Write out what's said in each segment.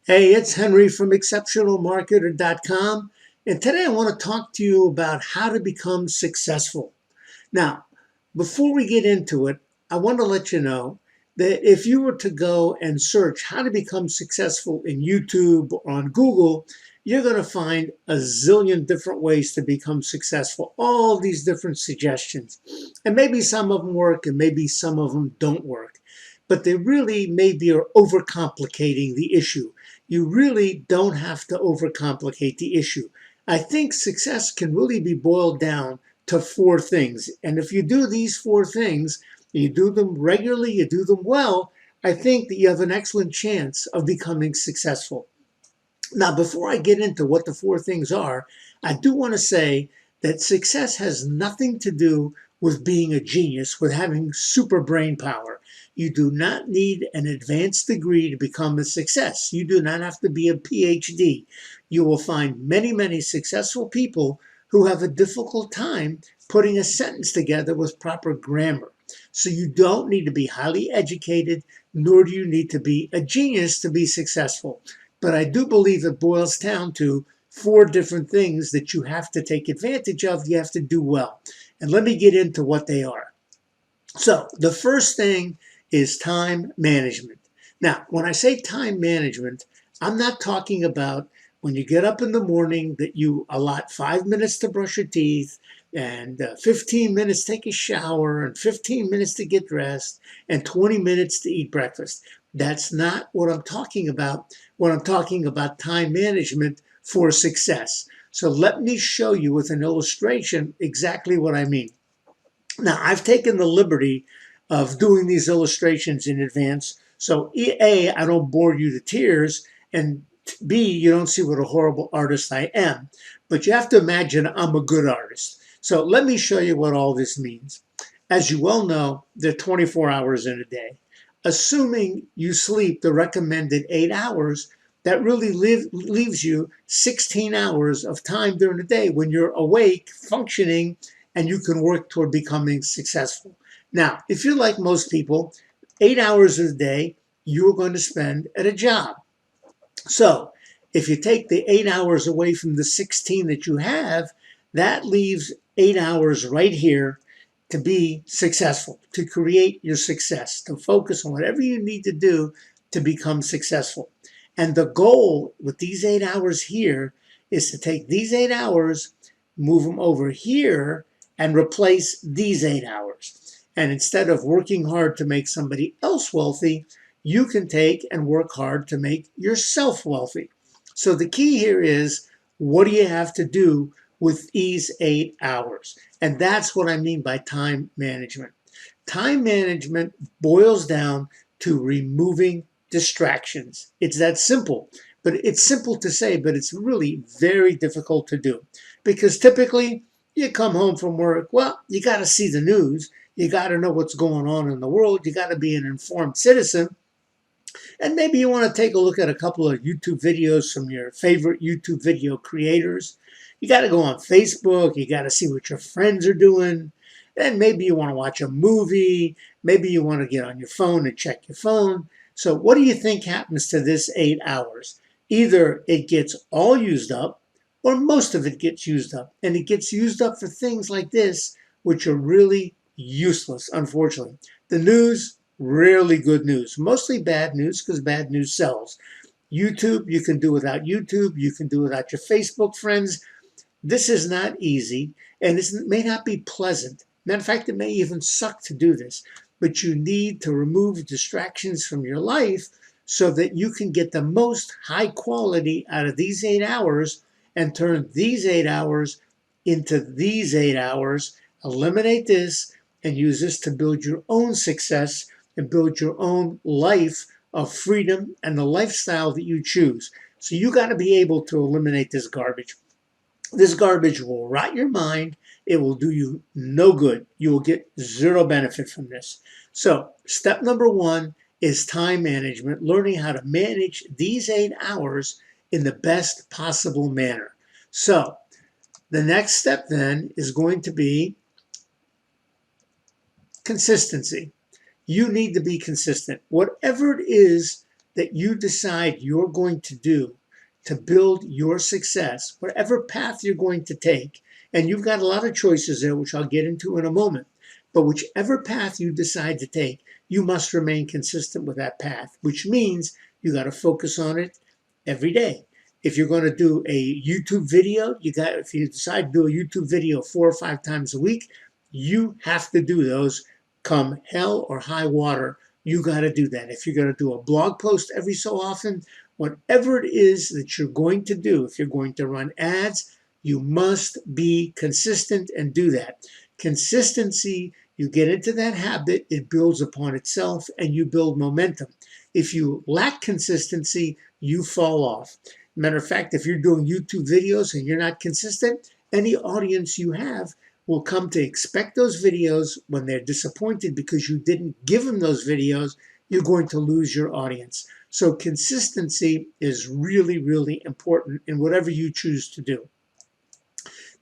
Hey, it's Henry from exceptionalmarketer.com, and today I want to talk to you about how to become successful. Now, before we get into it, I want to let you know that if you were to go and search how to become successful in YouTube or on Google, you're going to find a zillion different ways to become successful, all these different suggestions. And maybe some of them work and maybe some of them don't work. But they really maybe are overcomplicating the issue. You really don't have to overcomplicate the issue. I think success can really be boiled down to four things. And if you do these four things, you do them regularly, you do them well, I think that you have an excellent chance of becoming successful. Now, before I get into what the four things are, I do want to say that success has nothing to do with being a genius, with having super brain power. You do not need an advanced degree to become a success. You do not have to be a PhD. You will find many, many successful people who have a difficult time putting a sentence together with proper grammar. So you don't need to be highly educated, nor do you need to be a genius to be successful. But I do believe it boils down to four different things that you have to take advantage of, you have to do well. And let me get into what they are. So the first thing is time management. Now, when I say time management, I'm not talking about when you get up in the morning that you allot 5 minutes to brush your teeth and 15 minutes to take a shower and 15 minutes to get dressed and 20 minutes to eat breakfast. That's not what I'm talking about when I'm talking about time management for success. So let me show you with an illustration exactly what I mean. Now, I've taken the liberty of doing these illustrations in advance. So, A, I don't bore you to tears, and B, you don't see what a horrible artist I am. But you have to imagine I'm a good artist. So, let me show you what all this means. As you well know, there are 24 hours in a day. Assuming you sleep the recommended 8 hours, that really leaves you 16 hours of time during the day when you're awake, functioning, and you can work toward becoming successful. Now, if you're like most people, 8 hours a day you're going to spend at a job. So if you take the 8 hours away from the 16 that you have, that leaves 8 hours right here to be successful, to create your success, to focus on whatever you need to do to become successful. And the goal with these 8 hours here is to take these 8 hours, move them over here, and replace these 8 hours. And instead of working hard to make somebody else wealthy, you can take and work hard to make yourself wealthy. So the key here is, what do you have to do with these 8 hours? And that's what I mean by time management. Time management boils down to removing distractions. It's that simple, but it's simple to say, but it's really very difficult to do because typically you come home from work, well, you got to see the news. You got to know what's going on in the world. You got to be an informed citizen. And maybe you want to take a look at a couple of YouTube videos from your favorite YouTube video creators. You got to go on Facebook. You got to see what your friends are doing. Then maybe you want to watch a movie. Maybe you want to get on your phone and check your phone. So what do you think happens to this 8 hours? Either it gets all used up or most of it gets used up. And it gets used up for things like this, which are really useless, unfortunately. The news, rarely good news, mostly bad news because bad news sells. YouTube, you can do without YouTube. You can do without your Facebook friends. This is not easy, and it may not be pleasant. Matter of fact, it may even suck to do this, but you need to remove distractions from your life so that you can get the most high quality out of these 8 hours and turn these 8 hours into these 8 hours. Eliminate this and use this to build your own success and build your own life of freedom and the lifestyle that you choose. So you got to be able to eliminate this garbage. This garbage will rot your mind. It will do you no good. You will get zero benefit from this. So step number one is time management, learning how to manage these 8 hours in the best possible manner. So the next step then is going to be consistency. You need to be consistent. Whatever it is that you decide you're going to do to build your success, whatever path you're going to take, and you've got a lot of choices there, which I'll get into in a moment, but whichever path you decide to take, you must remain consistent with that path, which means you got to focus on it every day. If you're going to do a YouTube video, if you decide to do a YouTube video 4 or 5 times a week, you have to do those come hell or high water. You got to do that. If you're going to do a blog post every so often, whatever it is that you're going to do, if you're going to run ads, you must be consistent and do that. Consistency, you get into that habit, it builds upon itself and you build momentum. If you lack consistency, you fall off. Matter of fact, if you're doing YouTube videos and you're not consistent, any audience you have will come to expect those videos. When they're disappointed because you didn't give them those videos, you're going to lose your audience. So consistency is really, really important in whatever you choose to do.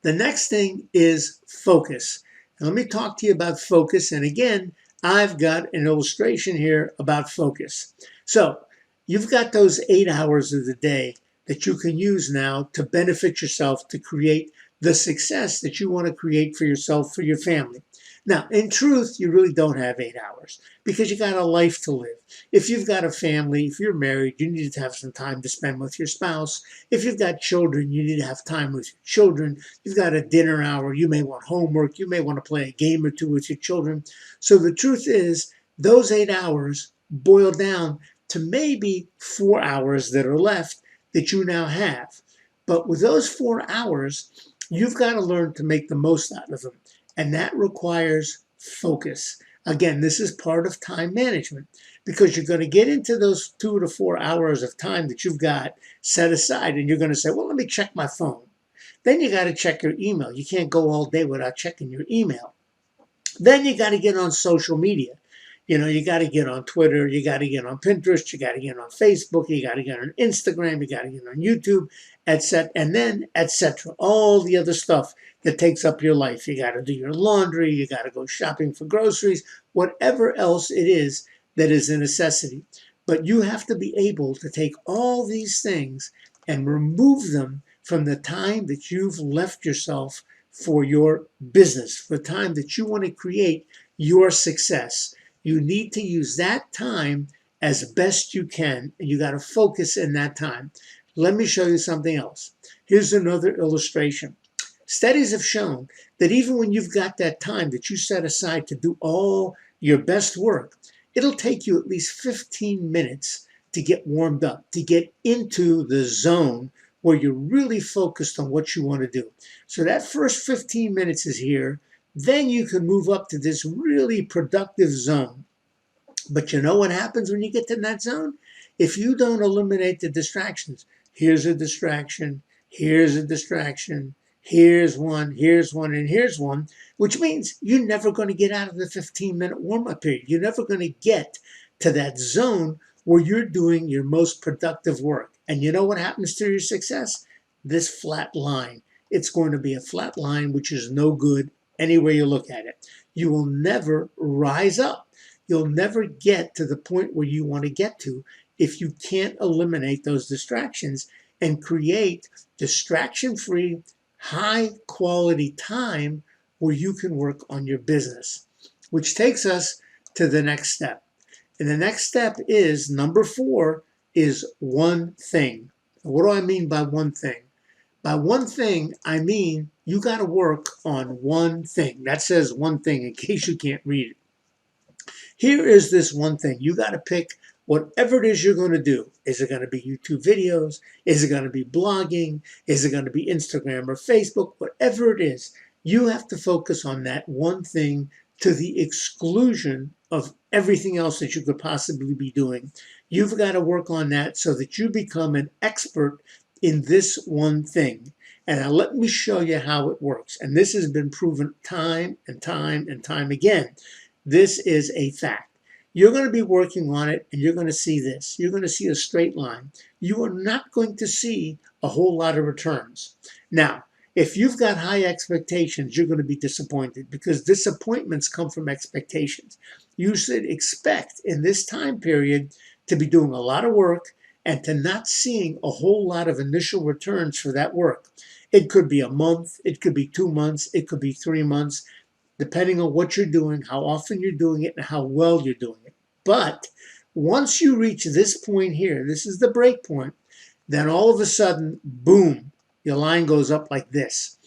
The next thing is focus. Now, let me talk to you about focus. And again, I've got an illustration here about focus. So you've got those 8 hours of the day that you can use now to benefit yourself, to create the success that you want to create for yourself, for your family. Now, in truth, you really don't have 8 hours because you got a life to live. If you've got a family, if you're married, you need to have some time to spend with your spouse. If you've got children, you need to have time with your children. You've got a dinner hour. You may want homework. You may want to play a game or two with your children. So the truth is, those 8 hours boil down to maybe 4 hours that are left that you now have. But with those 4 hours, you've got to learn to make the most out of them. And that requires focus. Again, this is part of time management because you're going to get into those 2 to 4 hours of time that you've got set aside and you're going to say, well, let me check my phone. Then you got to check your email. You can't go all day without checking your email. Then you got to get on social media. You got to get on Twitter, you got to get on Pinterest, you got to get on Facebook, you got to get on Instagram, you got to get on YouTube, etc. And then etc. All the other stuff that takes up your life. You got to do your laundry, you got to go shopping for groceries, whatever else it is that is a necessity. But you have to be able to take all these things and remove them from the time that you've left yourself for your business, for the time that you want to create your success. You need to use that time as best you can, and you got to focus in that time. Let me show you something else. Here's another illustration. Studies have shown that even when you've got that time that you set aside to do all your best work, it'll take you at least 15 minutes to get warmed up, to get into the zone where you're really focused on what you want to do. So that first 15 minutes is here. Then you can move up to this really productive zone. But you know what happens when you get to that zone? If you don't eliminate the distractions, here's a distraction, here's a distraction, here's one, and here's one, which means you're never going to get out of the 15-minute warm-up period. You're never going to get to that zone where you're doing your most productive work. And you know what happens to your success? This flat line. It's going to be a flat line, which is no good any way you look at it. You will never rise up. You'll never get to the point where you want to get to if you can't eliminate those distractions and create distraction-free, high-quality time where you can work on your business. Which takes us to the next step. And the next step is, number 4, is one thing. What do I mean by one thing? By one thing, I mean you got to work on one thing. That says one thing in case you can't read it. Here is this one thing. You got to pick whatever it is you're going to do. Is it going to be YouTube videos? Is it going to be blogging? Is it going to be Instagram or Facebook? Whatever it is, you have to focus on that one thing to the exclusion of everything else that you could possibly be doing. You've got to work on that so that you become an expert in this one thing. And now let me show you how it works. And this has been proven time and time and time again. This is a fact. You're going to be working on it and you're going to see this. You're going to see a straight line. You are not going to see a whole lot of returns. Now, if you've got high expectations, you're going to be disappointed because disappointments come from expectations. You should expect in this time period to be doing a lot of work and to not seeing a whole lot of initial returns for that work. It could be a month, it could be 2 months, it could be 3 months, depending on what you're doing, how often you're doing it, and how well you're doing it. But once you reach this point here, this is the break point, then all of a sudden, boom, your line goes up like this.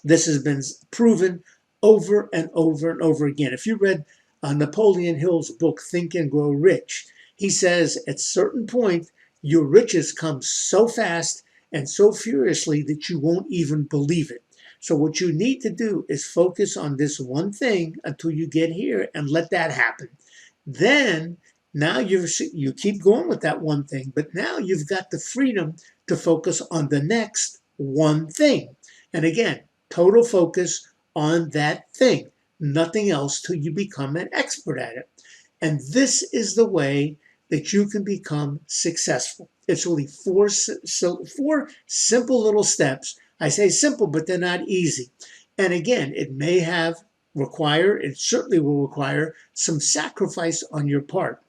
This has been proven over and over and over again. If you read Napoleon Hill's book, Think and Grow Rich, he says at a certain point, your riches come so fast and so furiously that you won't even believe it. So what you need to do is focus on this one thing until you get here and let that happen. Then now you keep going with that one thing, but now you've got the freedom to focus on the next one thing. And again, total focus on that thing, nothing else till you become an expert at it. And this is the way that you can become successful. It's only four simple little steps. I say simple, but they're not easy. And again, it certainly will require some sacrifice on your part.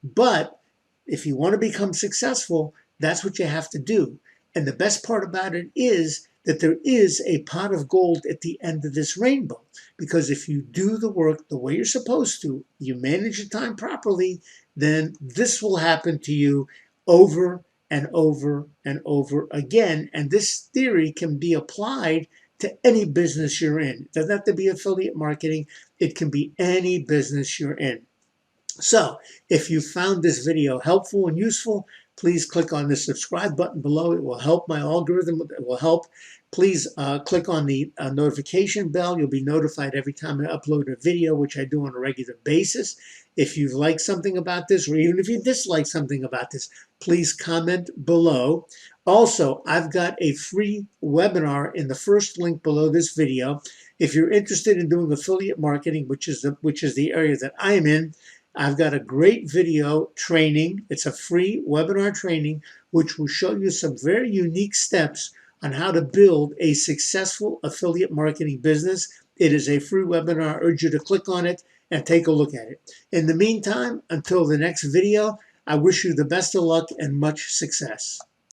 But if you want to become successful, that's what you have to do. And the best part about it is that there is a pot of gold at the end of this rainbow. Because if you do the work the way you're supposed to, you manage your time properly, then this will happen to you over and over and over again. And this theory can be applied to any business you're in. It doesn't have to be affiliate marketing. It can be any business you're in. So if you found this video helpful and useful, please click on the subscribe button below. It will help my algorithm. It will help. Please click on the notification bell. You'll be notified every time I upload a video, which I do on a regular basis. If you like something about this, or even if you dislike something about this, please comment below. Also, I've got a free webinar in the first link below this video. If you're interested in doing affiliate marketing, which is the area that I am in, I've got a great video training. It's a free webinar training, which will show you some very unique steps on how to build a successful affiliate marketing business. It is a free webinar. I urge you to click on it and take a look at it. In the meantime, until the next video, I wish you the best of luck and much success.